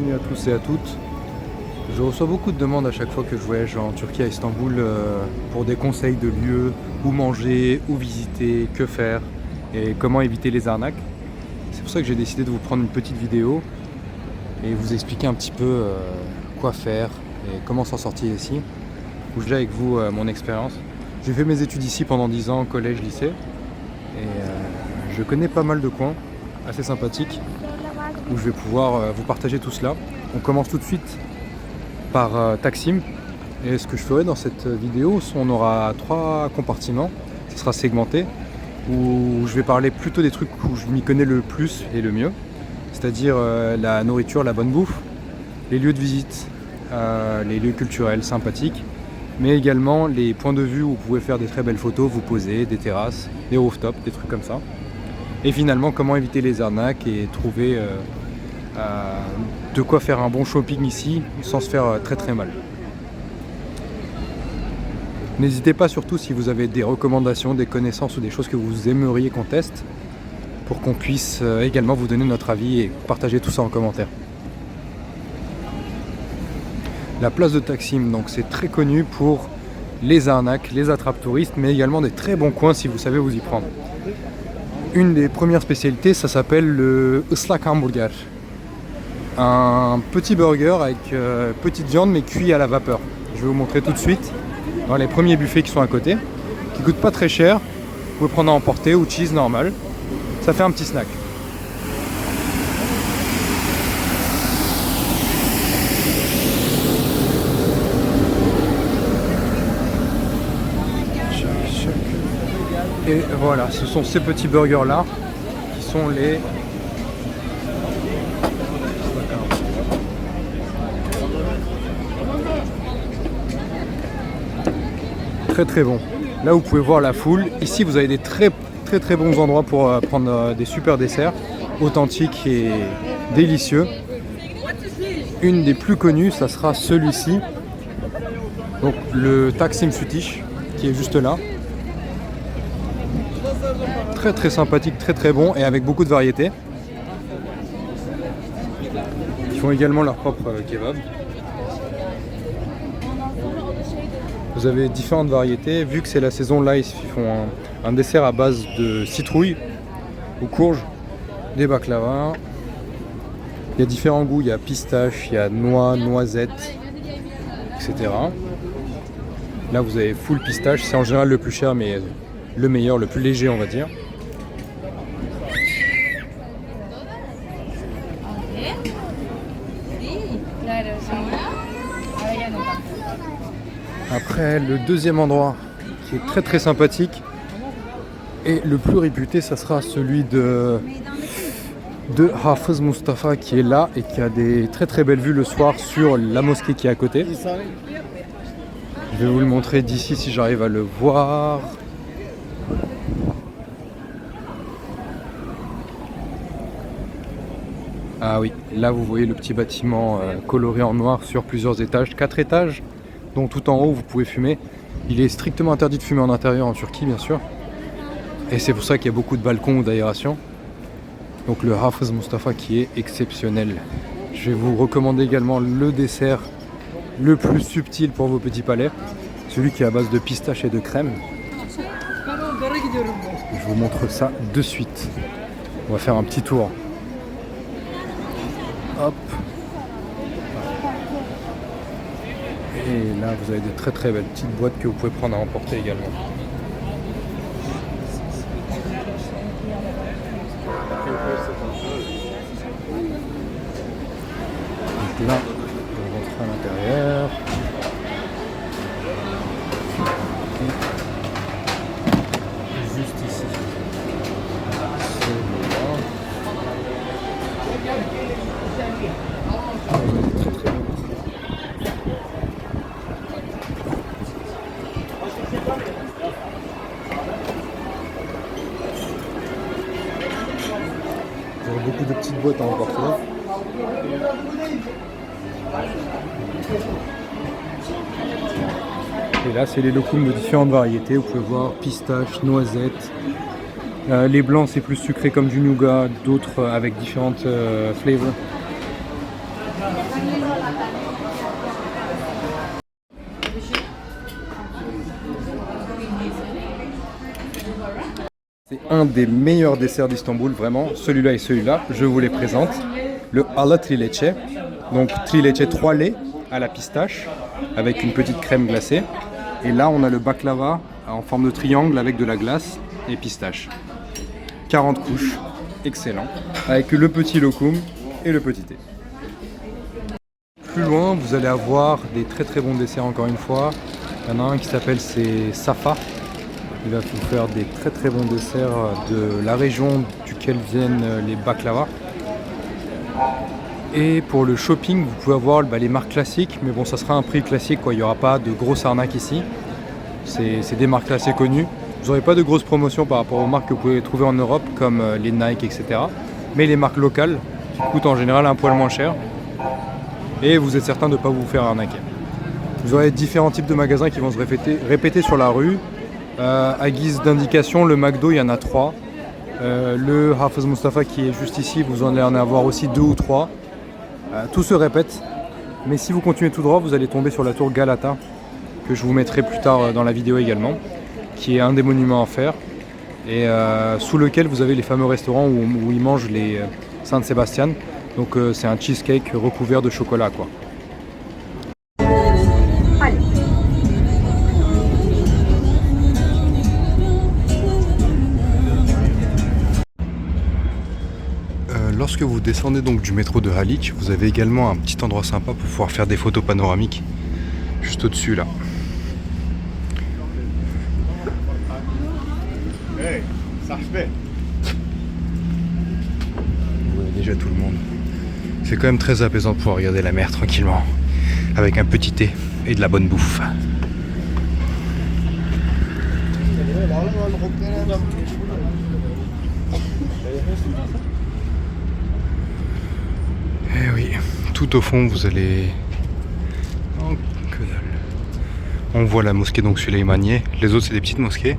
bienvenue à tous et à toutes. Je reçois beaucoup de demandes à chaque fois que je voyage en Turquie, à Istanbul, pour des conseils de lieux, où manger, où visiter, que faire et comment éviter les arnaques. C'est pour ça que j'ai décidé de vous prendre une petite vidéo et vous expliquer un petit peu quoi faire et comment s'en sortir ici. Où je vais avec vous mon expérience. J'ai fait mes études ici pendant 10 ans, collège, lycée, et je connais pas mal de coins assez sympathiques où je vais pouvoir vous partager tout cela. On commence tout de suite par Taksim, et ce que je ferai dans cette vidéo, on aura 3 compartiments, ce sera segmenté, où je vais parler plutôt des trucs où je m'y connais le plus et le mieux, c'est-à-dire la nourriture, la bonne bouffe, les lieux de visite, les lieux culturels sympathiques, mais également les points de vue où vous pouvez faire des très belles photos, vous poser, des terrasses, des rooftops, des trucs comme ça. Et finalement, comment éviter les arnaques et trouver de quoi faire un bon shopping ici sans se faire très très mal. N'hésitez pas surtout si vous avez des recommandations, des connaissances ou des choses que vous aimeriez qu'on teste pour qu'on puisse également vous donner notre avis et partager tout ça en commentaire. La place de Taksim, donc c'est très connu pour les arnaques, les attrapes touristes, mais également des très bons coins si vous savez vous y prendre. Une des premières spécialités, ça s'appelle le ıslak hamburger. Un petit burger avec petite viande mais cuit à la vapeur. Je vais vous montrer tout de suite dans les premiers buffets qui sont à côté, qui coûtent pas très cher. Vous pouvez prendre à emporter ou cheese normal. Ça fait un petit snack. Et voilà, ce sont ces petits burgers là qui sont les très très bons. Là vous pouvez voir la foule. Ici vous avez des très bons endroits pour prendre des super desserts authentiques et délicieux. Une des plus connues, ça sera celui-ci, donc le Taksim Sütiş, qui est juste là. Très sympathique, très bon et avec beaucoup de variétés. Ils font également leur propre kebab. Vous avez différentes variétés. Vu que c'est la saison, là ils font un dessert à base de citrouille ou courge, des baklavas. Il y a différents goûts, il y a pistache, il y a noix, noisette, etc. Là vous avez full pistache, c'est en général le plus cher mais le meilleur, le plus léger on va dire. Après, le deuxième endroit qui est très sympathique et le plus réputé, ça sera celui de Hafız Mustafa qui est là et qui a des très belles vues le soir sur la mosquée qui est à côté. Je vais vous le montrer d'ici si j'arrive à le voir. Ah oui, là vous voyez le petit bâtiment coloré en noir sur plusieurs étages, 4 étages. Donc tout en haut vous pouvez fumer. Il est strictement interdit de fumer en intérieur en Turquie bien sûr. Et c'est pour ça qu'il y a beaucoup de balcons ou d'aération. Donc le Hafız Mustafa qui est exceptionnel. Je vais vous recommander également le dessert le plus subtil pour vos petits palais. Celui qui est à base de pistache et de crème. Je vous montre ça de suite. On va faire un petit tour. Hop. Et là vous avez de très belles petites boîtes que vous pouvez prendre à emporter également. Donc là, on rentre à l'intérieur. Et juste ici. Vous avez beaucoup de petites boîtes à emporter. Et là, c'est les lokoums de différentes variétés. Vous pouvez voir pistache, noisette. Les blancs, c'est plus sucré comme du nougat. D'autres avec différentes flavors. C'est un des meilleurs desserts d'Istanbul, vraiment. Celui-là et celui-là, je vous les présente. Le alla trileçe, donc trileçe 3 laits à la pistache, avec une petite crème glacée. Et là, on a le baklava en forme de triangle avec de la glace et pistache. 40 couches, excellent. Avec le petit lokoum et le petit thé. Plus loin, vous allez avoir des très très bons desserts encore une fois. Il y en a un qui s'appelle Safa. Il va vous faire des très très bons desserts de la région duquel viennent les baklava. Et pour le shopping, vous pouvez avoir les marques classiques, mais bon, ça sera un prix classique, quoi. Il n'y aura pas de grosses arnaques ici. C'est des marques assez connues. Vous n'aurez pas de grosses promotions par rapport aux marques que vous pouvez trouver en Europe, comme les Nike, etc. Mais les marques locales, qui coûtent en général un poil moins cher. Et vous êtes certain de ne pas vous faire arnaquer. Vous aurez différents types de magasins qui vont se répéter sur la rue. À guise d'indication, le McDo, il y en a 3. Le Hafez Mustafa qui est juste ici, vous en allez en avoir aussi 2 ou 3. Tout se répète. Mais si vous continuez tout droit, vous allez tomber sur la tour Galata, que je vous mettrai plus tard dans la vidéo également, qui est un des monuments à faire. Et sous lequel vous avez les fameux restaurants où ils mangent les San Sebastian. Donc c'est un cheesecake recouvert de chocolat, quoi. Lorsque vous descendez donc du métro de Haliç, vous avez également un petit endroit sympa pour pouvoir faire des photos panoramiques, juste au-dessus là. Hey, ça fait. Vous voyez déjà tout le monde. C'est quand même très apaisant de pouvoir regarder la mer tranquillement, avec un petit thé et de la bonne bouffe. Eh oui, tout au fond vous allez... Oh, que dalle. On voit la mosquée donc Süleymaniye, les autres c'est des petites mosquées.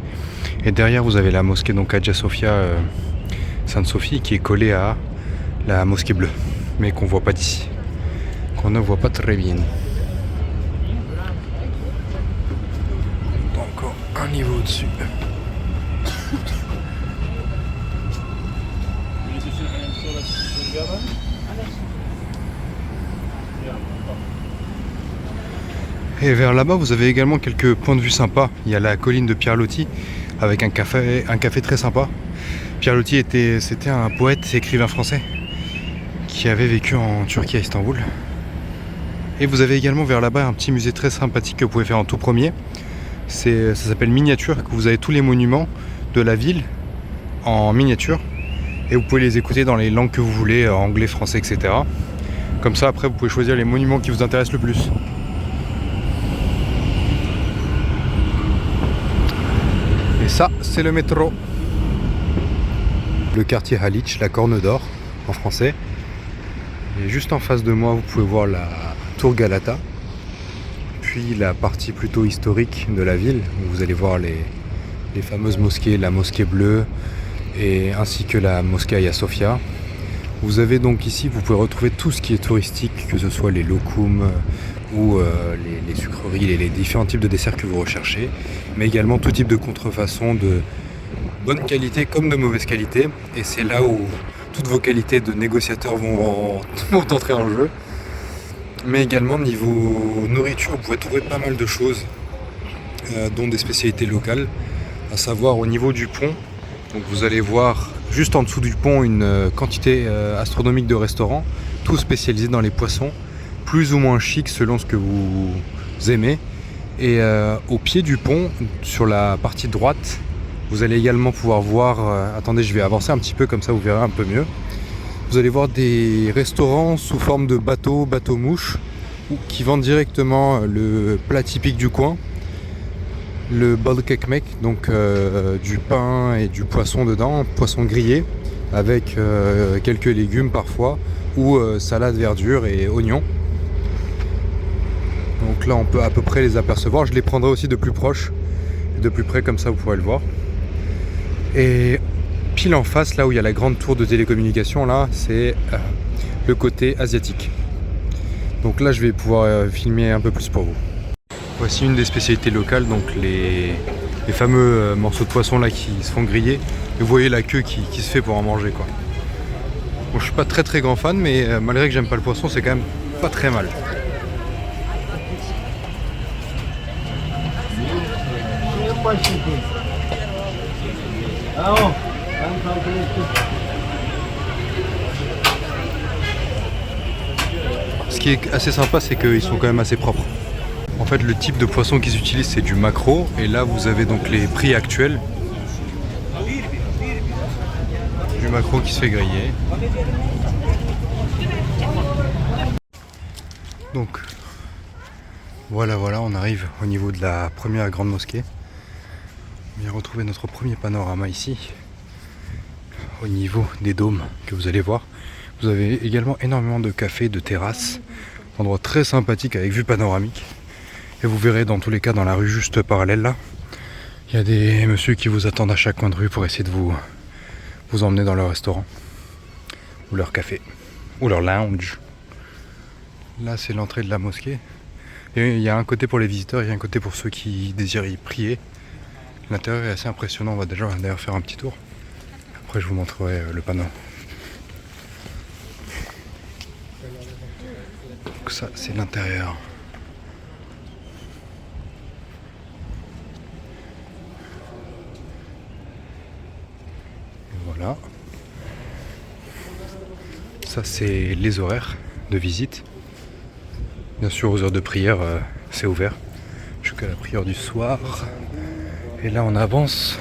Et derrière vous avez la mosquée donc Hagia Sophia Sainte-Sophie qui est collée à la mosquée bleue, mais qu'on voit pas d'ici, qu'on ne voit pas très bien. Encore un niveau au-dessus. Et vers là-bas, vous avez également quelques points de vue sympas. Il y a la colline de Pierre Loti avec un café très sympa. Pierre Loti c'était un poète et écrivain français qui avait vécu en Turquie à Istanbul. Et vous avez également vers là-bas un petit musée très sympathique que vous pouvez faire en tout premier. Ça s'appelle Miniature, que vous avez tous les monuments de la ville en miniature. Et vous pouvez les écouter dans les langues que vous voulez, anglais, français, etc. Comme ça, après, vous pouvez choisir les monuments qui vous intéressent le plus. Et ça, c'est le métro. Le quartier Haliç, la Corne d'Or, en français. Et juste en face de moi, vous pouvez voir la tour Galata. Puis la partie plutôt historique de la ville, où vous allez voir les fameuses mosquées, la mosquée bleue, et ainsi que la mosquée Hagia Sophia. Vous avez donc ici, vous pouvez retrouver tout ce qui est touristique, que ce soit les lokoums ou les sucreries, les différents types de desserts que vous recherchez, mais également tout type de contrefaçon de bonne qualité comme de mauvaise qualité. Et c'est là où toutes vos qualités de négociateur vont entrer en jeu. Mais également niveau nourriture, vous pouvez trouver pas mal de choses, dont des spécialités locales, à savoir au niveau du pont. Donc vous allez voir juste en dessous du pont une quantité astronomique de restaurants, tous spécialisés dans les poissons, plus ou moins chic selon ce que vous aimez. Et au pied du pont, sur la partie droite, vous allez également pouvoir voir, attendez, je vais avancer un petit peu comme ça vous verrez un peu mieux. Vous allez voir des restaurants sous forme de bateaux-mouches qui vendent directement le plat typique du coin, le balık ekmek, donc du pain et du poisson dedans, poisson grillé avec quelques légumes parfois, ou salade, verdure et oignons. Donc là on peut à peu près les apercevoir, je les prendrai aussi de plus proche, de plus près comme ça vous pourrez le voir. Et pile en face, là où il y a la grande tour de télécommunications, là c'est le côté asiatique. Donc là je vais pouvoir filmer un peu plus pour vous. Voici une des spécialités locales, donc les fameux morceaux de poisson là qui se font griller. Et vous voyez la queue qui se fait pour en manger quoi. Bon, je suis pas très grand fan, mais malgré que j'aime pas le poisson, c'est quand même pas très mal. Ce qui est assez sympa, c'est qu'ils sont quand même assez propres. En fait, le type de poisson qu'ils utilisent, c'est du maquereau. Et là, vous avez donc les prix actuels. Du maquereau qui se fait griller. Donc, voilà, on arrive au niveau de la première grande mosquée. On vient retrouver notre premier panorama ici. Au niveau des dômes que vous allez voir. Vous avez également énormément de cafés, de terrasses. Endroit très sympathique avec vue panoramique. Et vous verrez dans tous les cas dans la rue juste parallèle là, il y a des messieurs qui vous attendent à chaque coin de rue pour essayer de vous emmener dans leur restaurant. Ou leur café. Ou leur lounge. Là c'est l'entrée de la mosquée. Et il y a un côté pour les visiteurs, il y a un côté pour ceux qui désirent y prier. L'intérieur est assez impressionnant, on va déjà d'ailleurs faire un petit tour. Après je vous montrerai le panneau. Donc ça c'est l'intérieur. Voilà. Ça c'est les horaires de visite. Bien sûr aux heures de prière c'est ouvert jusqu'à la prière du soir. Et là on avance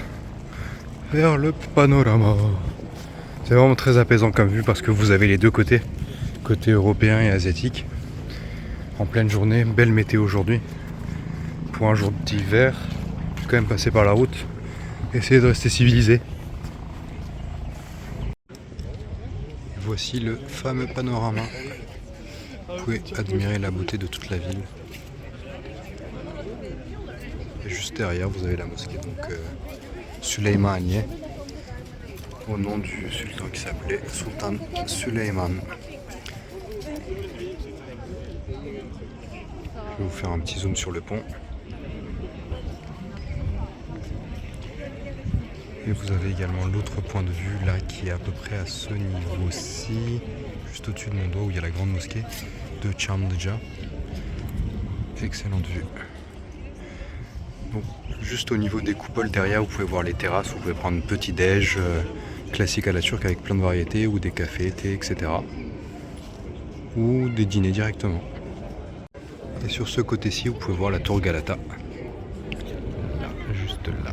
vers le panorama. C'est vraiment très apaisant comme vue parce que vous avez les deux côtés, côté européen et asiatique. En pleine journée, belle météo aujourd'hui. Pour un jour d'hiver, je vais quand même passer par la route. Essayez de rester civilisé. Voici le fameux panorama. Vous pouvez admirer la beauté de toute la ville. Et juste derrière, vous avez la mosquée, donc Süleyman Aliye, au nom du sultan qui s'appelait Sultan Süleyman. Je vais vous faire un petit zoom sur le pont. Et vous avez également l'autre point de vue là qui est à peu près à ce niveau-ci, juste au-dessus de mon doigt où il y a la grande mosquée de Çamlıca. Excellente vue. Bon, juste au niveau des coupoles derrière, vous pouvez voir les terrasses, vous pouvez prendre petit déj classique à la turque avec plein de variétés, ou des cafés, thé, etc. Ou des dîners directement. Et sur ce côté-ci, vous pouvez voir la tour Galata. Là, juste là.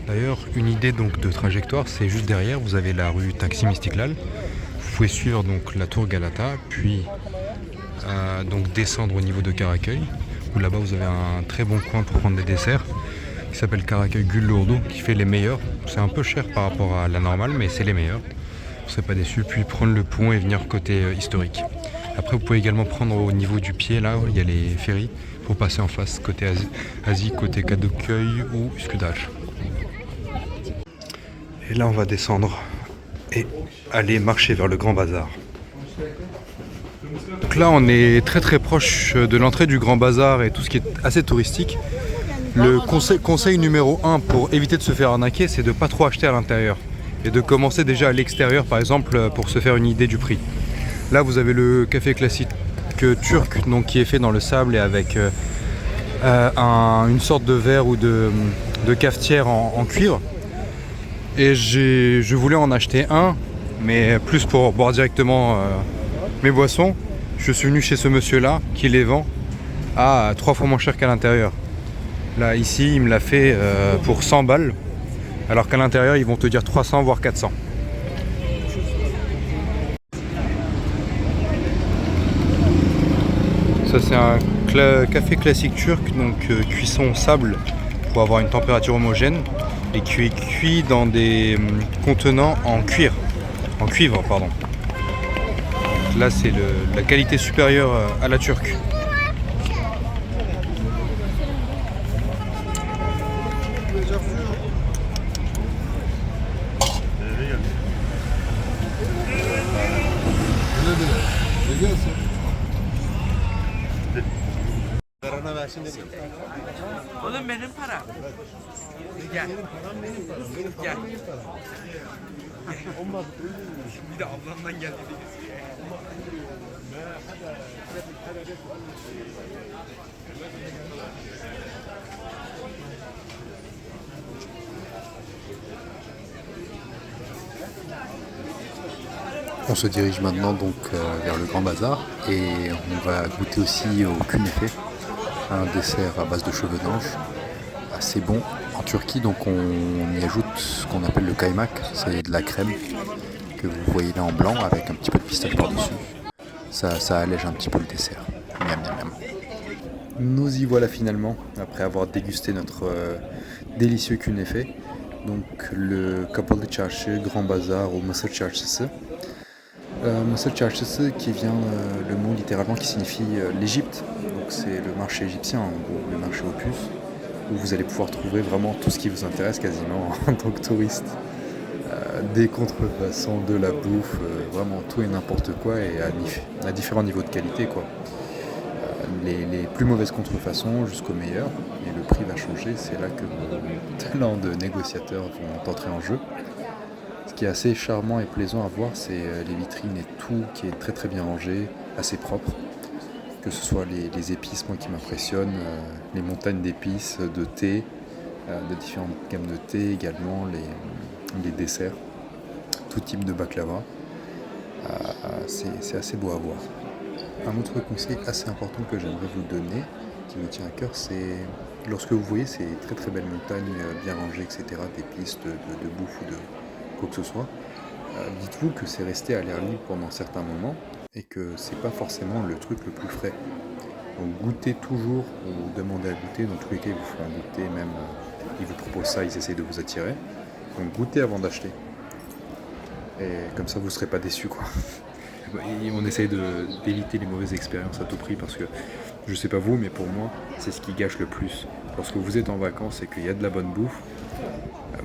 D'ailleurs, une idée donc de trajectoire, c'est juste derrière, vous avez la rue Taksim Istiklal. Vous pouvez suivre donc la tour Galata, puis donc descendre au niveau de Karaköy, où là-bas vous avez un très bon coin pour prendre des desserts, qui s'appelle Karaköy Gül Ordu, qui fait les meilleurs. C'est un peu cher par rapport à la normale, mais c'est les meilleurs. Vous ne serez pas déçus, puis prendre le pont et venir côté historique. Après, vous pouvez également prendre au niveau du pied, là où il y a les ferries, pour passer en face, côté Asie, côté Kadıköy ou Üsküdar. Et là, on va descendre et aller marcher vers le Grand Bazar. Donc là, on est très proche de l'entrée du Grand Bazar et tout ce qui est assez touristique. Le conseil numéro 1 pour éviter de se faire arnaquer, c'est de ne pas trop acheter à l'intérieur. Et de commencer déjà à l'extérieur, par exemple, pour se faire une idée du prix. Là, vous avez le café classique turc, donc, qui est fait dans le sable et avec une sorte de verre ou de cafetière en cuivre. Et je voulais en acheter un, mais plus pour boire directement mes boissons. Je suis venu chez ce monsieur-là qui les vend à 3 fois moins cher qu'à l'intérieur. Là, ici, il me l'a fait pour 100 balles, alors qu'à l'intérieur, ils vont te dire 300 voire 400. Ça, c'est un café classique turc, donc cuisson sable pour avoir une température homogène et qui est cuit dans des contenants en cuivre. Pardon. Là, c'est la qualité supérieure à la turque. Oğlum benim para. Gel. Gel. Bir de ablamdan geldi birisi. On se dirige maintenant donc vers le Grand Bazar et on va goûter aussi au künefe, un dessert à base de cheveux d'ange, assez bon. En Turquie, donc on y ajoute ce qu'on appelle le kaymak, c'est de la crème que vous voyez là en blanc avec un petit peu de pistache par-dessus. Ça allège un petit peu le dessert. Miam, miam, miam. Nous y voilà finalement, après avoir dégusté notre délicieux künefe. Donc le Kapalı Çarşı, Grand Bazar ou Mısır Çarşısı. Mısır Çarşısı qui vient le mot littéralement qui signifie l'Égypte. Donc c'est le marché égyptien, en gros, le marché aux puces, où vous allez pouvoir trouver vraiment tout ce qui vous intéresse quasiment en tant que touriste. Des contrefaçons, de la bouffe, vraiment tout et n'importe quoi et à différents niveaux de qualité quoi. Les plus mauvaises contrefaçons jusqu'aux meilleures et le prix va changer, c'est là que vos talents de négociateurs vont entrer en jeu. Ce qui est assez charmant et plaisant à voir, c'est les vitrines et tout qui est très très bien rangé, assez propre. Que ce soit les épices, moi qui m'impressionnent, les montagnes d'épices, de thé, de différentes gammes de thé également, les desserts, tout type de baklava. C'est assez beau à voir. Un autre conseil assez important que j'aimerais vous donner, qui me tient à cœur, c'est lorsque vous voyez ces très très belles montagnes bien rangées, etc., d'épices, de bouffe ou de quoi que ce soit, dites-vous que c'est resté à l'air libre pendant certains moments et que c'est pas forcément le truc le plus frais. Donc goûtez toujours ou demandez à goûter, dans tous les cas ils vous feront goûter, même ils vous proposent ça, ils essayent de vous attirer. Donc goûtez avant d'acheter. Et comme ça vous ne serez pas déçus quoi. Et on essaye d'éviter les mauvaises expériences à tout prix parce que je sais pas vous mais pour moi c'est ce qui gâche le plus. Lorsque vous êtes en vacances et qu'il y a de la bonne bouffe,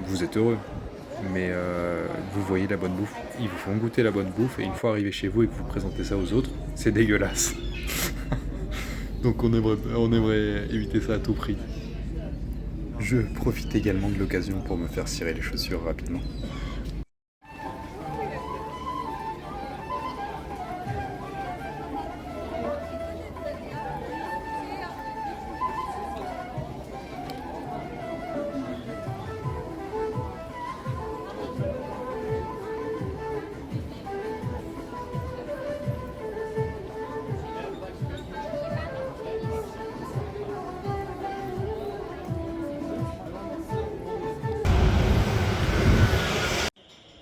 vous êtes heureux. Mais vous voyez la bonne bouffe, ils vous font goûter la bonne bouffe et une fois arrivé chez vous et que vous présentez ça aux autres, c'est dégueulasse. Donc on aimerait éviter ça à tout prix. Je profite également de l'occasion pour me faire cirer les chaussures rapidement.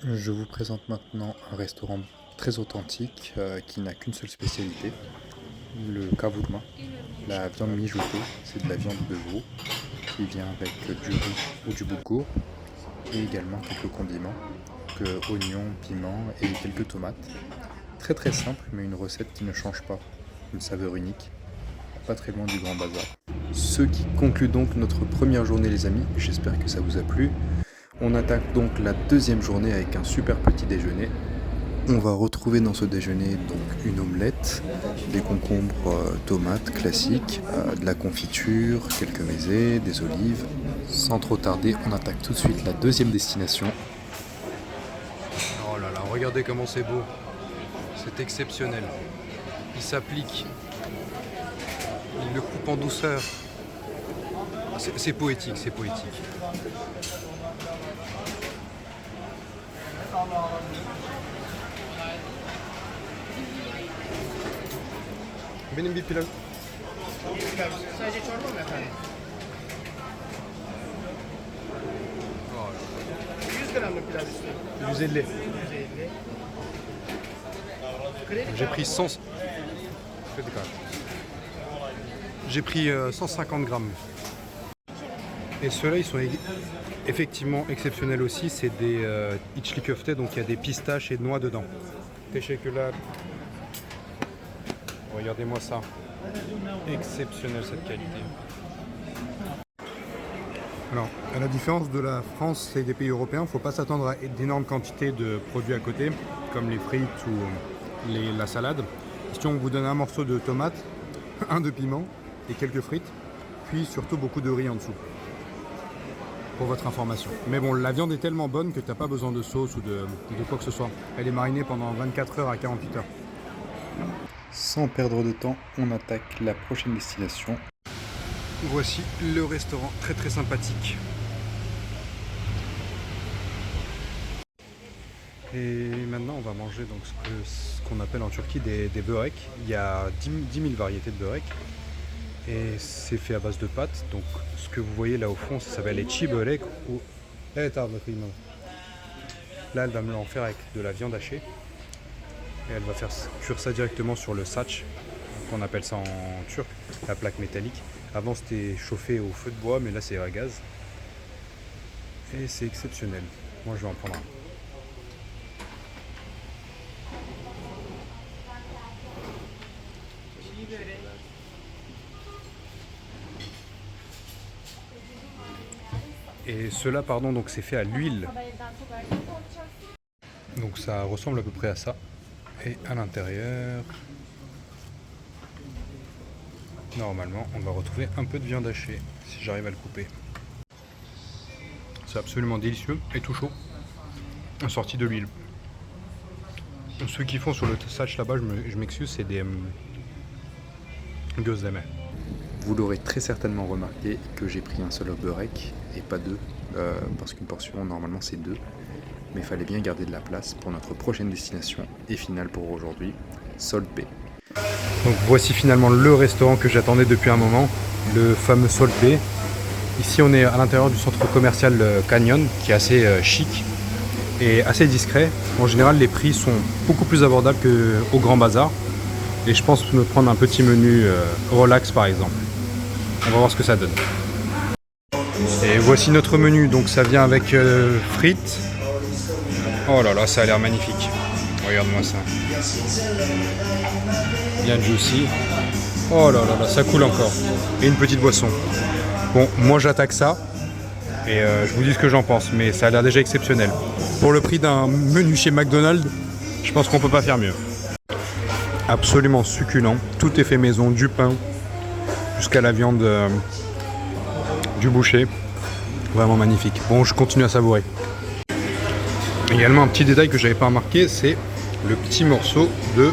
Je vous présente maintenant un restaurant très authentique qui n'a qu'une seule spécialité, le kavurma, la viande mijotée. C'est de la viande de veau qui vient avec du riz ou du boulgour et également quelques condiments, oignons, piments et quelques tomates. Très très simple mais une recette qui ne change pas, une saveur unique, pas très loin du Grand Bazar. Ce qui conclut donc notre première journée les amis, j'espère que ça vous a plu. On attaque donc la deuxième journée avec un super petit déjeuner. On va retrouver dans ce déjeuner donc une omelette, des concombres, tomates classiques, de la confiture, quelques mezés, des olives. Sans trop tarder, on attaque tout de suite la deuxième destination. Oh là là, regardez comment c'est beau. C'est exceptionnel. Il s'applique. Il le coupe en douceur. C'est poétique, c'est poétique. Benim bir pilav. Sadece çorba mı efendim? 100 gramlık pilav istiyorum. 150. J'ai pris 100. J'ai pris 150 grammes. Et ceux-là, ils sont effectivement exceptionnels aussi. C'est des içli köfte, donc il y a des pistaches et noix dedans. Teşekkürler. Regardez-moi ça. Exceptionnel cette qualité. Alors, à la différence de la France et des pays européens, il ne faut pas s'attendre à d'énormes quantités de produits à côté, comme les frites ou la salade. Si on vous donne un morceau de tomate, un de piment et quelques frites, puis surtout beaucoup de riz en dessous. Pour votre information. Mais bon, la viande est tellement bonne que tu n'as pas besoin de sauce ou de quoi que ce soit. Elle est marinée pendant 24 heures à 48 heures. Sans perdre de temps, on attaque la prochaine destination. Voici le restaurant très très sympathique. Et maintenant on va manger donc ce qu'on appelle en Turquie des börek. Il y a 10 000 variétés de börek. Et c'est fait à base de pâtes. Donc ce que vous voyez là au fond, ça s'appelle les çiğ börek. Là elle va me l'en faire avec de la viande hachée. Et elle va faire cuire ça directement sur le saç, qu'on appelle ça en turc, la plaque métallique. Avant c'était chauffé au feu de bois, mais là c'est à gaz. Et c'est exceptionnel. Moi je vais en prendre un. Et cela, pardon, donc c'est fait à l'huile. Donc ça ressemble à peu près à ça. Et à l'intérieur, normalement, on va retrouver un peu de viande hachée, si j'arrive à le couper. C'est absolument délicieux et tout chaud, sorti de l'huile. Ceux qui font sur le saç là-bas, je m'excuse, c'est des gözleme. Vous l'aurez très certainement remarqué que j'ai pris un seul börek et pas deux, parce qu'une portion normalement c'est deux. Mais il fallait bien garder de la place pour notre prochaine destination et finale pour aujourd'hui, Solpe. Donc voici finalement le restaurant que j'attendais depuis un moment, le fameux Solpe. Ici on est à l'intérieur du centre commercial Canyon, qui est assez chic et assez discret. En général les prix sont beaucoup plus abordables qu'au Grand Bazar. Et je pense me prendre un petit menu relax par exemple. On va voir ce que ça donne. Et voici notre menu, donc ça vient avec frites. Oh là là, ça a l'air magnifique. Regarde-moi ça. Bien juicy. Oh là là là, ça coule encore. Et une petite boisson. Bon, moi j'attaque ça. Et je vous dis ce que j'en pense, mais ça a l'air déjà exceptionnel. Pour le prix d'un menu chez McDonald's, je pense qu'on peut pas faire mieux. Absolument succulent. Tout est fait maison, du pain jusqu'à la viande du boucher. Vraiment magnifique. Bon, je continue à savourer. Également un petit détail que j'avais pas remarqué, c'est le petit morceau de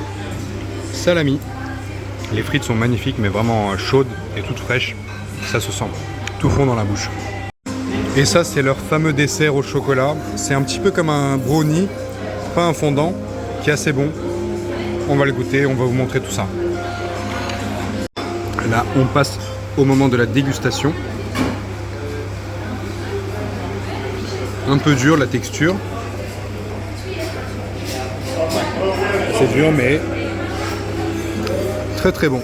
salami. Les frites sont magnifiques, mais vraiment chaudes et toutes fraîches. Ça se sent tout fond dans la bouche. Et ça, c'est leur fameux dessert au chocolat. C'est un petit peu comme un brownie, pas un fondant, qui est assez bon. On va le goûter, on va vous montrer tout ça. Là, on passe au moment de la dégustation. Un peu dur la texture. C'est dur mais très très bon.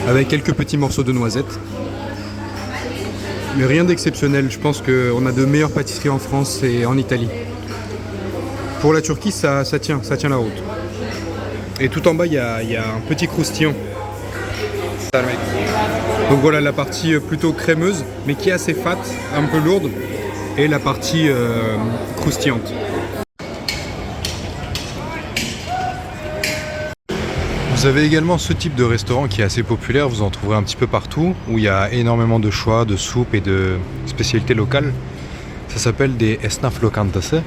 Avec quelques petits morceaux de noisettes. Mais rien d'exceptionnel. Je pense qu'on a de meilleures pâtisseries en France et en Italie. Pour la Turquie, ça tient la route. Et tout en bas, il y a un petit croustillon. Donc voilà la partie plutôt crémeuse, mais qui est assez fat, un peu lourde. Et la partie croustillante. Vous avez également ce type de restaurant qui est assez populaire, vous en trouverez un petit peu partout, où il y a énormément de choix, de soupes et de spécialités locales. Ça s'appelle des esnaf lokantası.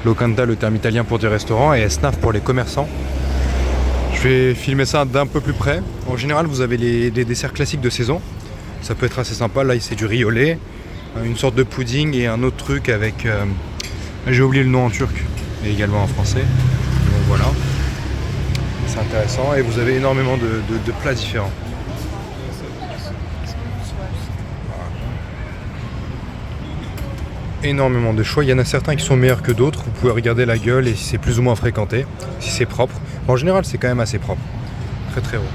Lokanta, le terme italien pour dire restaurant, et esnaf pour les commerçants. Je vais filmer ça d'un peu plus près. En général, vous avez les desserts classiques de saison. Ça peut être assez sympa. Là, c'est du riz au lait, une sorte de pudding et un autre truc avec... j'ai oublié le nom en turc, mais également en français. Donc voilà. C'est intéressant et vous avez énormément de plats différents. Voilà. Énormément de choix. Il y en a certains qui sont meilleurs que d'autres. Vous pouvez regarder la gueule et si c'est plus ou moins fréquenté, si c'est propre. En général, c'est quand même assez propre. Très très haut.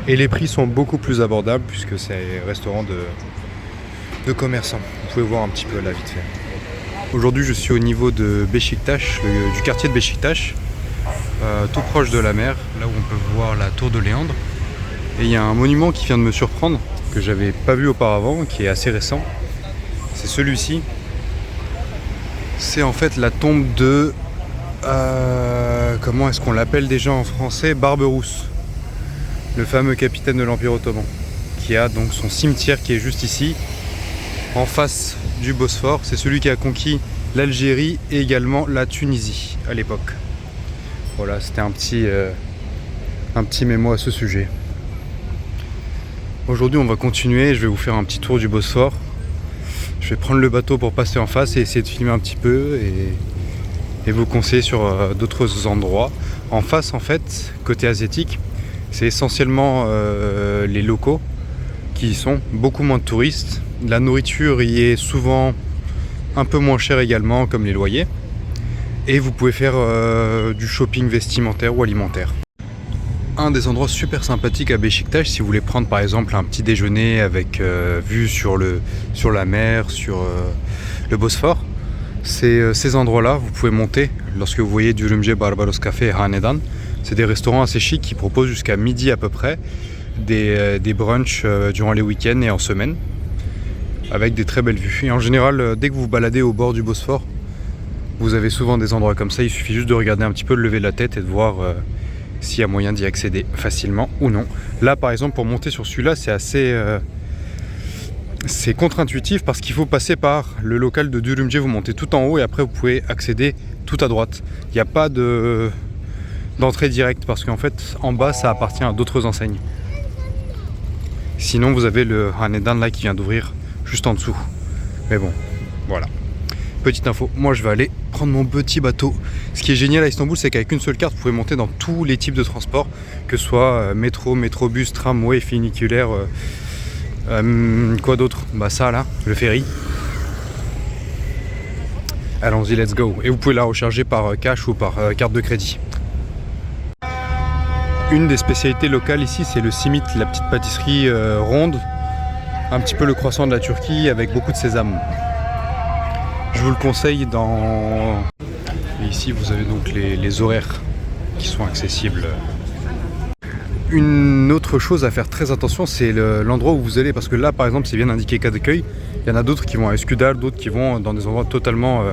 Et les prix sont beaucoup plus abordables puisque c'est un restaurant de commerçants. Vous pouvez voir un petit peu là vite fait. Aujourd'hui, je suis au niveau de Beşiktaş, du quartier de Beşiktaş. Tout proche de la mer, là où on peut voir la tour de Léandre. Et il y a un monument qui vient de me surprendre, que j'avais pas vu auparavant, qui est assez récent. C'est celui-ci. C'est en fait la tombe de comment est-ce qu'on l'appelle déjà en français, Barberousse, le fameux capitaine de l'Empire ottoman, qui a donc son cimetière qui est juste ici, en face du Bosphore. C'est celui qui a conquis l'Algérie et également la Tunisie à l'époque. Voilà, c'était un petit mémo à ce sujet. Aujourd'hui on va continuer, je vais vous faire un petit tour du Bosphore. Je vais prendre le bateau pour passer en face et essayer de filmer un petit peu et vous conseiller sur d'autres endroits. En face en fait, côté asiatique, c'est essentiellement les locaux qui y sont, beaucoup moins de touristes. La nourriture y est souvent un peu moins chère également, comme les loyers. Et vous pouvez faire du shopping vestimentaire ou alimentaire. Un des endroits super sympathiques à Beşiktaş, si vous voulez prendre par exemple un petit déjeuner avec vue sur la mer, sur le Bosphore, c'est ces endroits-là. Vous pouvez monter lorsque vous voyez Dürümce Barbaros Café et Hanedan. C'est des restaurants assez chics qui proposent jusqu'à midi à peu près des brunchs durant les week-ends et en semaine, avec des très belles vues. Et en général, dès que vous vous baladez au bord du Bosphore, vous avez souvent des endroits comme ça. Il suffit juste de regarder un petit peu, de lever la tête et de voir s'il y a moyen d'y accéder facilement ou non. Là par exemple, pour monter sur celui-là, c'est assez c'est contre-intuitif parce qu'il faut passer par le local de Dürümce. Vous montez tout en haut et après vous pouvez accéder tout à droite. Il n'y a pas d'entrée directe parce qu'en fait en bas ça appartient à d'autres enseignes. Sinon vous avez le Hanedan là qui vient d'ouvrir juste en dessous. Mais bon, voilà. Petite info, moi je vais aller prendre mon petit bateau. Ce qui est génial à Istanbul, c'est qu'avec une seule carte, vous pouvez monter dans tous les types de transports, que ce soit métro, métrobus, tramway, funiculaire, quoi d'autre? Bah ça là, le ferry. Allons-y, let's go. Et vous pouvez la recharger par cash ou par carte de crédit. Une des spécialités locales ici, c'est le simit, la petite pâtisserie ronde, un petit peu le croissant de la Turquie avec beaucoup de sésame. Je vous le conseille dans... Et ici vous avez donc les horaires qui sont accessibles. Une autre chose à faire très attention, c'est l'endroit où vous allez, parce que là par exemple c'est bien indiqué cas d'accueil. Il y en a d'autres qui vont à Üsküdar, d'autres qui vont dans des endroits totalement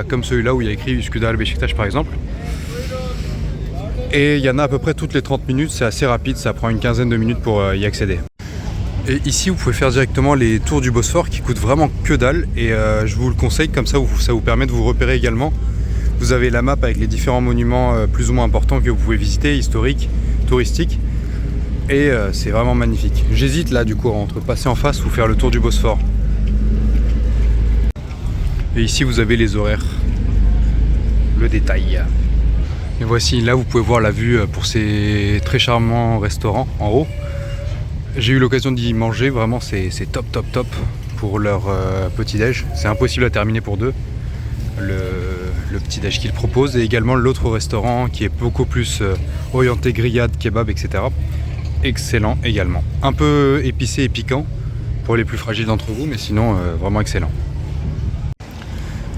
comme celui-là où il y a écrit Üsküdar Beşiktaş par exemple. Et il y en a à peu près toutes les 30 minutes, c'est assez rapide, ça prend une quinzaine de minutes pour y accéder. Et ici vous pouvez faire directement les tours du Bosphore qui coûtent vraiment que dalle et je vous le conseille, comme ça vous permet de vous repérer également. Vous avez la map avec les différents monuments plus ou moins importants que vous pouvez visiter, historiques, touristiques, et c'est vraiment magnifique. J'hésite là du coup entre passer en face ou faire le tour du Bosphore. Et ici vous avez les horaires, le détail. Et voici, là vous pouvez voir la vue pour ces très charmants restaurants en haut. J'ai eu l'occasion d'y manger, vraiment c'est top top top pour leur petit déj. C'est impossible à terminer pour deux, le petit déj qu'ils proposent. Et également l'autre restaurant qui est beaucoup plus orienté grillade, kebab, etc. Excellent également. Un peu épicé et piquant pour les plus fragiles d'entre vous, mais sinon vraiment excellent.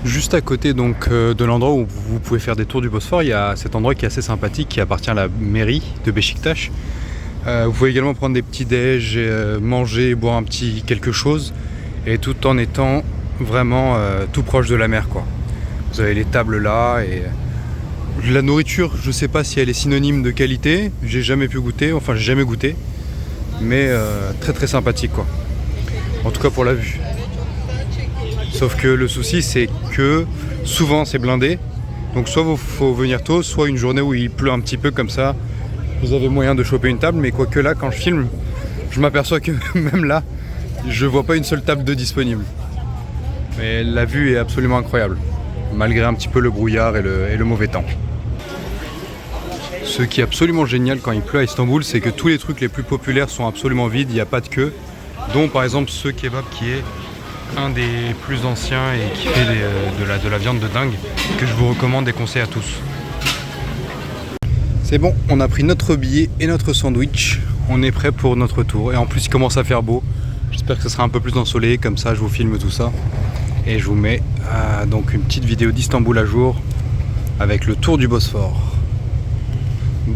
Juste à côté donc de l'endroit où vous pouvez faire des tours du Bosphore, il y a cet endroit qui est assez sympathique, qui appartient à la mairie de Beşiktaş. Vous pouvez également prendre des petits déj, manger, boire un petit quelque chose, et tout en étant vraiment tout proche de la mer quoi. Vous avez les tables là et la nourriture, je sais pas si elle est synonyme de qualité, j'ai jamais pu goûter, enfin j'ai jamais goûté, mais très très sympathique quoi. En tout cas pour la vue. Sauf que le souci c'est que souvent c'est blindé, donc soit il faut venir tôt, soit une journée où il pleut un petit peu comme ça. Vous avez moyen de choper une table, mais quoique là, quand je filme, je m'aperçois que même là, je vois pas une seule table de disponible. Mais la vue est absolument incroyable, malgré un petit peu le brouillard et le mauvais temps. Ce qui est absolument génial quand il pleut à Istanbul, c'est que tous les trucs les plus populaires sont absolument vides, il n'y a pas de queue. Dont par exemple ce kebab qui est un des plus anciens et qui fait de la viande de dingue, que je vous recommande et conseille à tous. C'est bon, on a pris notre billet et notre sandwich, on est prêt pour notre tour. Et en plus il commence à faire beau, j'espère que ce sera un peu plus ensoleillé, comme ça je vous filme tout ça. Et je vous mets donc une petite vidéo d'Istanbul à jour avec le tour du Bosphore.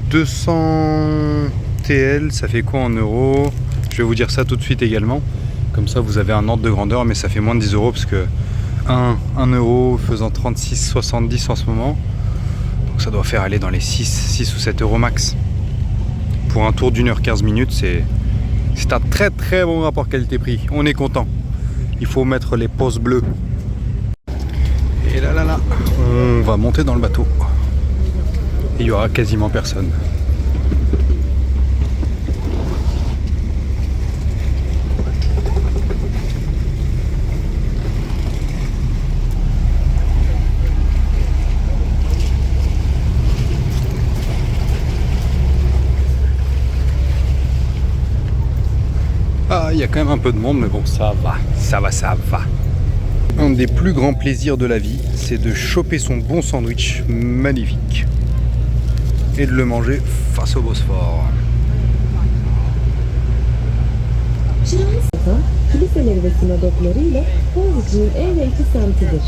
200 TL, ça fait quoi en euros? Je vais vous dire ça tout de suite également. Comme ça vous avez un ordre de grandeur, mais ça fait moins de 10 € parce que 1 euro faisant 36,70 en ce moment. Donc ça doit faire aller dans les 6 ou 7 euros max. Pour un tour d'1h15 minutes, c'est un très très bon rapport qualité-prix. On est content. Il faut mettre les pouces bleus. Et là, on va monter dans le bateau. Et il y aura quasiment personne. Ah, il y a quand même un peu de monde, mais bon, ça va. Un des plus grands plaisirs de la vie, c'est de choper son bon sandwich magnifique et de le manger face au Bosphore. Şanlıurfa, kiliseleri ve sinagoglarıyla Boğaziçi'nin en renkli semtidir.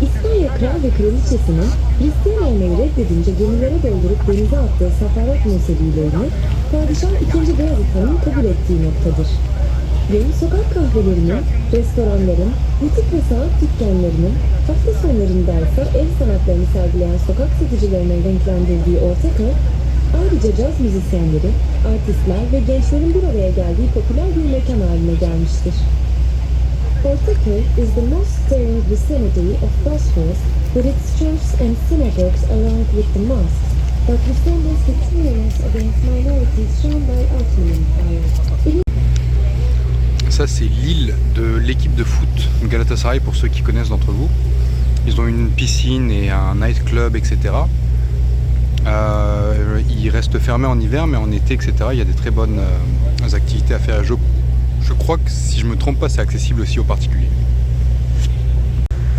İspanya Kral ve Kraliçesi'nin Hristiyan olmayı reddedince gemilere doldurup denize attığı Safarat Musevilerini Padişah 2. Beyazıt Han'ın kabul ettiği noktadır. Gün sokak kahvelerinin, restoranların, butik ve sanat dükkanlarının, hafta sonlarında ise el sanatlarını sergileyen sokak satıcılarının renklendirdiği Ortaköy, ayrıca caz müzisyenleri, artistler ve gençlerin bir araya geldiği popüler bir mekan haline gelmiştir. Ortaköy is the most stirring vicinity of Bosphorus with its churches and synagogues along with the mosques that resembles the tolerance against minorities shown by Ottoman Empire. Ça, c'est l'île de l'équipe de foot Galatasaray pour ceux qui connaissent d'entre vous. Ils ont une piscine et un nightclub, etc. Ils restent fermés en hiver, mais en été, etc. Il y a des très bonnes activités à faire. Je crois que si je me trompe pas, c'est accessible aussi aux particuliers.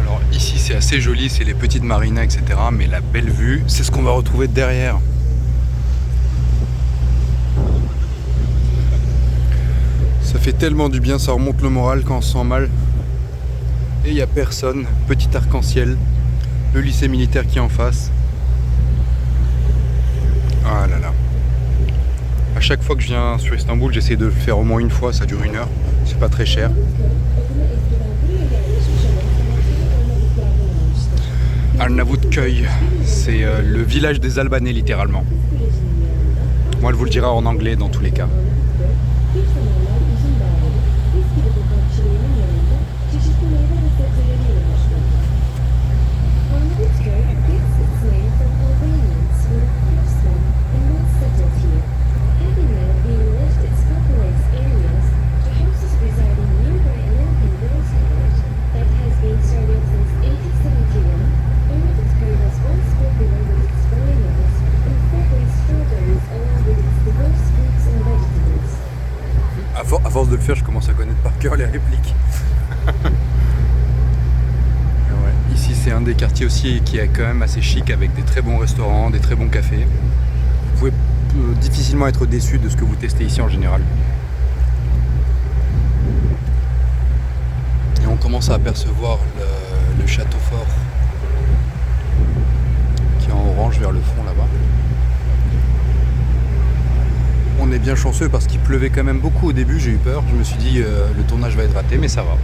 Alors ici, c'est assez joli, c'est les petites marinas, etc. Mais la belle vue, c'est ce qu'on va retrouver derrière. Ça fait tellement du bien, ça remonte le moral quand on se sent mal. Et il n'y a personne, petit arc-en-ciel, le lycée militaire qui est en face. Ah là là. À chaque fois que je viens sur Istanbul, j'essaie de le faire au moins une fois, ça dure 1 heure, c'est pas très cher. Arnavutköy, c'est le village des Albanais littéralement. Moi, elle vous le dira en anglais dans tous les cas. À force de le faire, je commence à connaître par cœur les répliques. Ouais. Ici, c'est un des quartiers aussi qui est quand même assez chic avec des très bons restaurants, des très bons cafés. Vous pouvez difficilement être déçu de ce que vous testez ici en général. Et on commence à apercevoir le château fort qui est en orange vers le fond là-bas. On est bien chanceux parce qu'il pleuvait quand même beaucoup au début, j'ai eu peur, je me suis dit le tournage va être raté, mais ça va,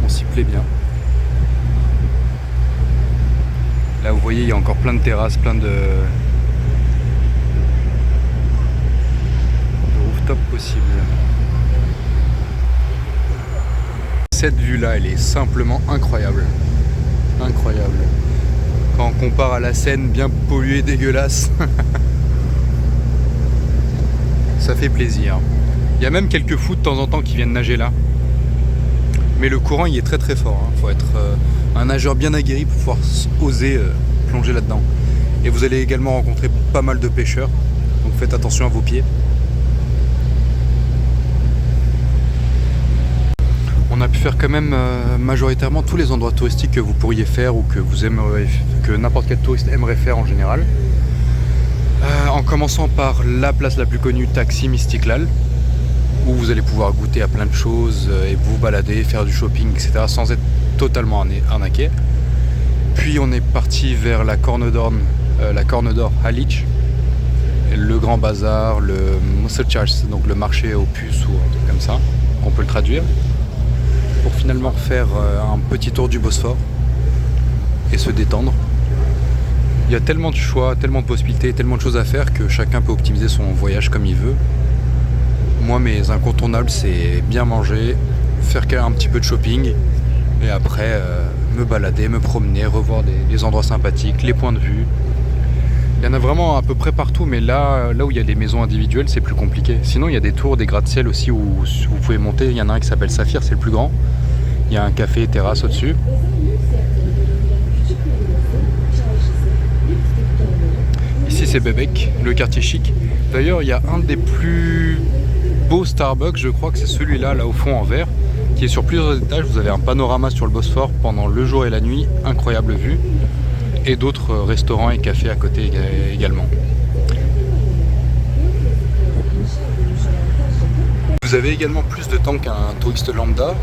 on s'y plaît bien. Là vous voyez il y a encore plein de terrasses, plein de rooftop possibles. Cette vue là elle est simplement incroyable, incroyable. Quand on compare à la Seine bien polluée, dégueulasse. Ça fait plaisir. Il y a même quelques fous de temps en temps qui viennent nager là. Mais le courant il est très très fort. Il faut être un nageur bien aguerri pour pouvoir oser plonger là-dedans. Et vous allez également rencontrer pas mal de pêcheurs. Donc faites attention à vos pieds. On a pu faire quand même majoritairement tous les endroits touristiques que vous pourriez faire ou que vous aimeriez, que n'importe quel touriste aimerait faire en général. En commençant par la place la plus connue, Taksim Istiklal, où vous allez pouvoir goûter à plein de choses et vous balader, faire du shopping, etc. sans être totalement arnaqué. Puis on est parti vers la Corne d'Or Haliç, le Grand Bazar, le Mısır Çarşısı, donc le marché aux puces ou un truc comme ça, on peut le traduire, pour finalement faire un petit tour du Bosphore et se détendre. Il y a tellement de choix, tellement de possibilités, tellement de choses à faire que chacun peut optimiser son voyage comme il veut. Moi, mes incontournables, c'est bien manger, faire un petit peu de shopping et après me balader, me promener, revoir des endroits sympathiques, les points de vue. Il y en a vraiment à peu près partout, mais là où il y a des maisons individuelles, c'est plus compliqué. Sinon, il y a des tours, des gratte-ciel aussi où vous pouvez monter. Il y en a un qui s'appelle Saphir, c'est le plus grand. Il y a un café terrasse au-dessus. Ici, c'est Bebek, le quartier chic. D'ailleurs, il y a un des plus beaux Starbucks, je crois que c'est celui-là, là au fond en vert, qui est sur plusieurs étages. Vous avez un panorama sur le Bosphore pendant le jour et la nuit, incroyable vue. Et d'autres restaurants et cafés à côté également. Vous avez également plus de temps qu'un touriste lambda.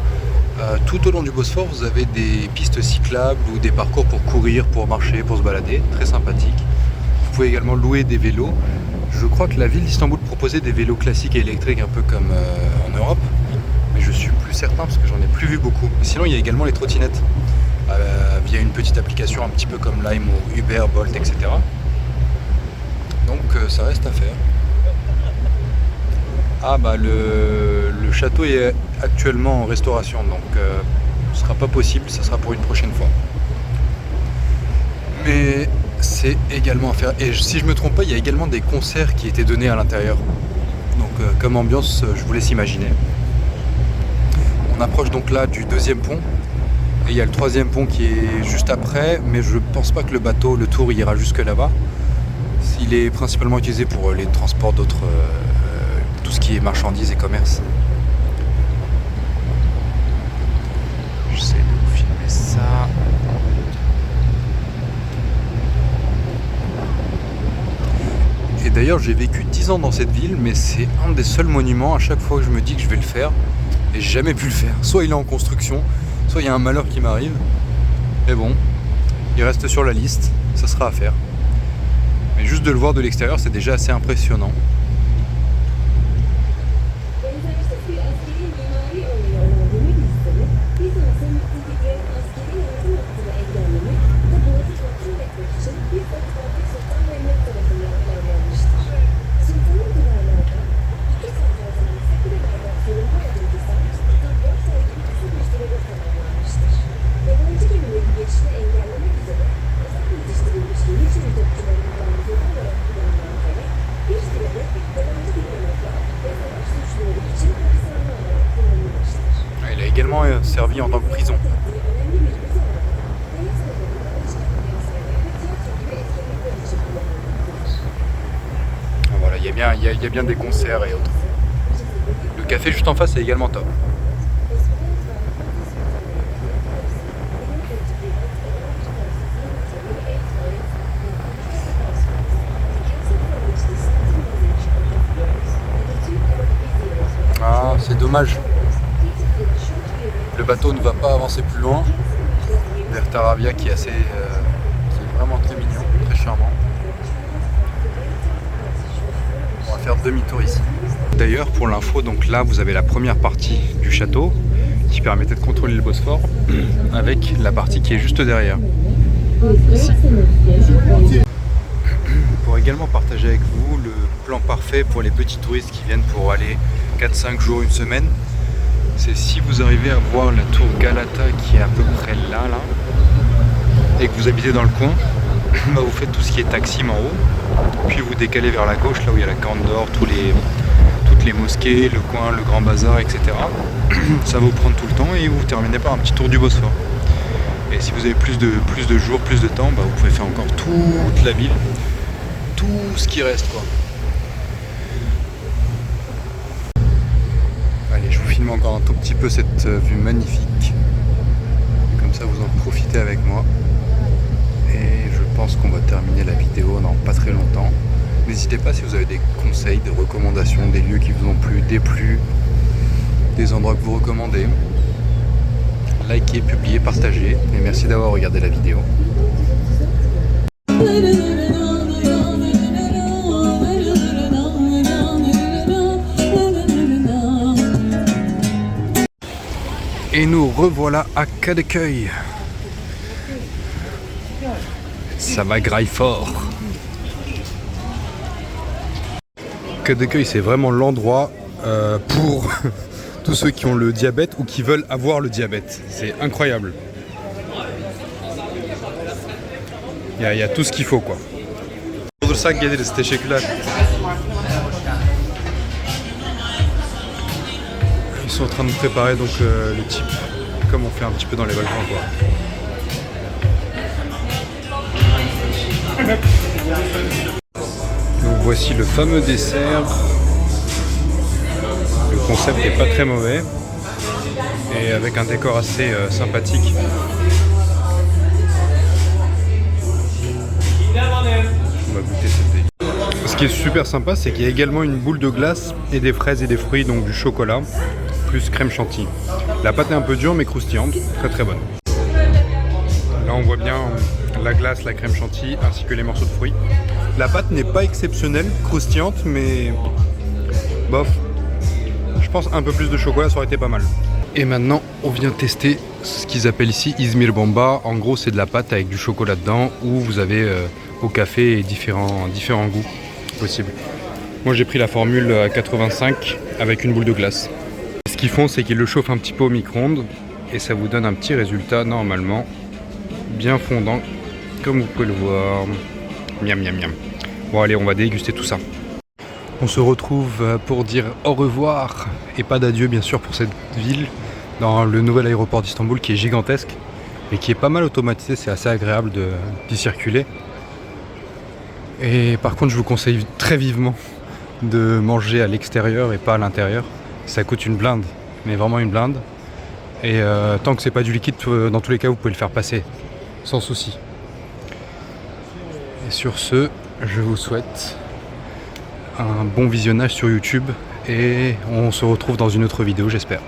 Tout au long du Bosphore, vous avez des pistes cyclables ou des parcours pour courir, pour marcher, pour se balader, très sympathique. Vous pouvez également louer des vélos. Je crois que la ville d'Istanbul proposait des vélos classiques et électriques un peu comme en Europe, mais je suis plus certain parce que j'en ai plus vu beaucoup. Sinon, il y a également les trottinettes. Via une petite application un petit peu comme Lime ou Uber, Bolt, etc. Donc ça reste à faire. Ah bah le château est actuellement en restauration, donc ce sera pas possible, ça sera pour une prochaine fois. Mais c'est également à faire. Et si je me trompe pas, il y a également des concerts qui étaient donnés à l'intérieur. Donc comme ambiance, je vous laisse imaginer. On approche donc là du deuxième pont. Et il y a le troisième pont qui est juste après, mais je pense pas que le bateau, le tour ira jusque là-bas. Il est principalement utilisé pour les transports d'autres, tout ce qui est marchandises et commerce. J'essaie de vous filmer ça. Et d'ailleurs, j'ai vécu 10 ans dans cette ville, mais c'est un des seuls monuments à chaque fois que je me dis que je vais le faire, et j'ai jamais pu le faire. Soit il est en construction, soit il y a un malheur qui m'arrive, mais bon, il reste sur la liste, ça sera à faire. Mais juste de le voir de l'extérieur, c'est déjà assez impressionnant. Il a également servi en tant que prison. Voilà, il y a bien des concerts et autres. Le café juste en face est également top. Ah, c'est dommage. Le bateau ne va pas avancer plus loin vers Tarabya qui est qui est vraiment très mignon, très charmant. On va faire demi-tour ici. D'ailleurs, pour l'info, donc là vous avez la première partie du château qui permettait de contrôler le Bosphore avec la partie qui est juste derrière. Ici. Pour également partager avec vous le plan parfait pour les petits touristes qui viennent pour aller 4-5 jours, une semaine. C'est si vous arrivez à voir la tour Galata qui est à peu près là, et que vous habitez dans le coin, bah vous faites tout ce qui est Taksim en haut, puis vous décalez vers la gauche, là où il y a la Corne d'Or, toutes les mosquées, le coin, le grand bazar, etc. Ça va vous prendre tout le temps et vous terminez par un petit tour du Bosphore. Et si vous avez plus de jours, plus de temps, bah vous pouvez faire encore toute la ville, tout ce qui reste quoi. Allez, je vous filme encore un tout petit peu cette vue magnifique. Comme ça vous en profitez avec moi. Et je pense qu'on va terminer la vidéo dans pas très longtemps. N'hésitez pas si vous avez des conseils, des recommandations, des lieux qui vous ont plu, déplu, des endroits que vous recommandez. Likez, publiez, partagez. Et merci d'avoir regardé la vidéo. Et nous revoilà à Kadıköy. Ça va graille fort. Kadıköy, c'est vraiment l'endroit pour tous ceux qui ont le diabète ou qui veulent avoir le diabète. C'est incroyable. Il y a tout ce qu'il faut quoi. Olursak geliriz. Teşekkürler. Ils sont en train de préparer donc le type, comme on fait un petit peu dans les Balkans quoi. Donc voici le fameux dessert. Le concept n'est pas très mauvais et avec un décor assez sympathique. On va goûter cette délire. Ce qui est super sympa, c'est qu'il y a également une boule de glace et des fraises et des fruits, donc du chocolat, plus crème chantilly. La pâte est un peu dure mais croustillante, très très bonne. Là on voit bien la glace, la crème chantilly ainsi que les morceaux de fruits. La pâte n'est pas exceptionnelle, croustillante, mais bof. Je pense un peu plus de chocolat, ça aurait été pas mal. Et maintenant, on vient tester ce qu'ils appellent ici İzmir Bomba. En gros, c'est de la pâte avec du chocolat dedans, où vous avez au café différents goûts possibles. Moi, j'ai pris la formule à 85 avec une boule de glace. Ce qu'ils font, c'est qu'ils le chauffent un petit peu au micro-ondes et ça vous donne un petit résultat normalement bien fondant, comme vous pouvez le voir. Miam miam miam. Bon allez, on va déguster tout ça. On se retrouve pour dire au revoir et pas d'adieu bien sûr pour cette ville dans le nouvel aéroport d'Istanbul qui est gigantesque et qui est pas mal automatisé, c'est assez agréable d'y circuler. Et par contre je vous conseille très vivement de manger à l'extérieur et pas à l'intérieur. Ça coûte une blinde, mais vraiment une blinde. Et tant que c'est pas du liquide, dans tous les cas vous pouvez le faire passer sans souci. Et sur ce, je vous souhaite un bon visionnage sur YouTube et on se retrouve dans une autre vidéo j'espère.